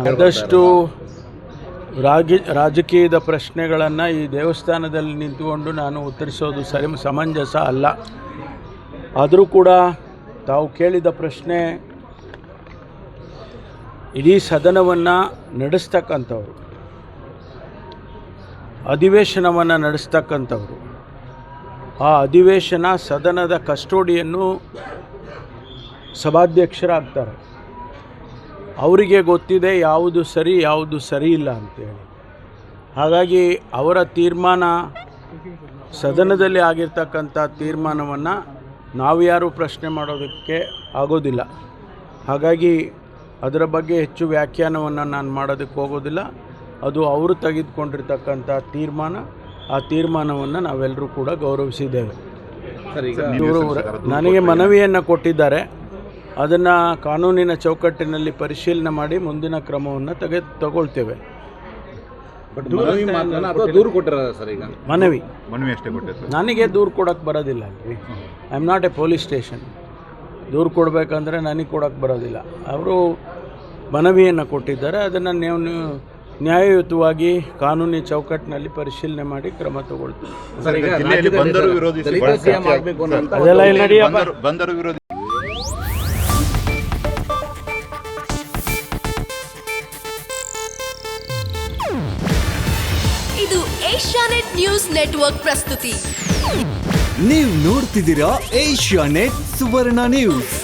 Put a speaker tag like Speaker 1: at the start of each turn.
Speaker 1: ಆದಷ್ಟು ರಾಜಕೀಯದ ಪ್ರಶ್ನೆಗಳನ್ನು ಈ ದೇವಸ್ಥಾನದಲ್ಲಿ ನಿಂತುಕೊಂಡು ನಾನು ಉತ್ತರಿಸೋದು ಸಮಂಜಸ ಅಲ್ಲ. ಆದರೂ ಕೂಡ ತಾವು ಕೇಳಿದ ಪ್ರಶ್ನೆ ಇಡೀ ಸದನವನ್ನು ನಡೆಸ್ತಕ್ಕಂಥವ್ರು, ಅಧಿವೇಶನವನ್ನು ನಡೆಸ್ತಕ್ಕಂಥವ್ರು, ಆ ಅಧಿವೇಶನ ಸದನದ ಕಸ್ಟೋಡಿಯನ್ನು ಸಭಾಧ್ಯಕ್ಷರಾಗ್ತಾರೆ. ಅವರಿಗೆ ಗೊತ್ತಿದೆ ಯಾವುದು ಸರಿ ಯಾವುದು ಸರಿ ಇಲ್ಲ ಅಂತೇಳಿ. ಹಾಗಾಗಿ ಅವರ ತೀರ್ಮಾನ, ಸದನದಲ್ಲಿ ಆಗಿರ್ತಕ್ಕಂಥ ತೀರ್ಮಾನವನ್ನು ನಾವು ಯಾರೂ ಪ್ರಶ್ನೆ ಮಾಡೋದಕ್ಕೆ ಆಗೋದಿಲ್ಲ. ಹಾಗಾಗಿ ಅದರ ಬಗ್ಗೆ ಹೆಚ್ಚು ವ್ಯಾಖ್ಯಾನವನ್ನು ನಾನು ಮಾಡೋದಕ್ಕೆ ಹೋಗೋದಿಲ್ಲ. ಅದು ಅವರು ತೆಗೆದುಕೊಂಡಿರ್ತಕ್ಕಂಥ ತೀರ್ಮಾನ. ಆ ತೀರ್ಮಾನವನ್ನು ನಾವೆಲ್ಲರೂ ಕೂಡ ಗೌರವಿಸಿದ್ದೇವೆ. ಇವರು ನನಗೆ ಮನವಿಯನ್ನು ಕೊಟ್ಟಿದ್ದಾರೆ. ಅದನ್ನು ಕಾನೂನಿನ ಚೌಕಟ್ಟಿನಲ್ಲಿ ಪರಿಶೀಲನೆ ಮಾಡಿ ಮುಂದಿನ ಕ್ರಮವನ್ನು ತಗೊಳ್ತೇವೆ. ಮನವಿ ಅಷ್ಟೇ ಕೊಟ್ಟಿದ್ದಾರೆ. ನನಗೆ ದೂರು ಕೊಡೋಕ್ಕೆ ಬರೋದಿಲ್ಲ ಅಲ್ರಿ. I am not A police station. ದೂರು ಕೊಡಬೇಕಂದ್ರೆ ನನಗೆ ಕೊಡೋಕ್ಕೆ ಬರೋದಿಲ್ಲ. ಅವರು ಮನವಿಯನ್ನು ಕೊಟ್ಟಿದ್ದಾರೆ. ಅದನ್ನು ನೀವು ನ್ಯಾಯಯುತವಾಗಿ ಕಾನೂನಿನ ಚೌಕಟ್ಟಿನಲ್ಲಿ ಪರಿಶೀಲನೆ ಮಾಡಿ ಕ್ರಮ ತಗೊಳ್ತೀವಿ. ಅದೆಲ್ಲ ಇಲ್ಲಿ ನಡೆಯಪ್ಪ.
Speaker 2: ಇದು ಏಷ್ಯಾನೆಟ್ ನ್ಯೂಸ್ ನೆಟ್ವರ್ಕ್ ಪ್ರಸ್ತುತಿ.
Speaker 3: ನೀವು ನೋಡ್ತಿದ್ದೀರಾ ಏಷ್ಯಾನೆಟ್ ಸುವರ್ಣ ನ್ಯೂಸ್.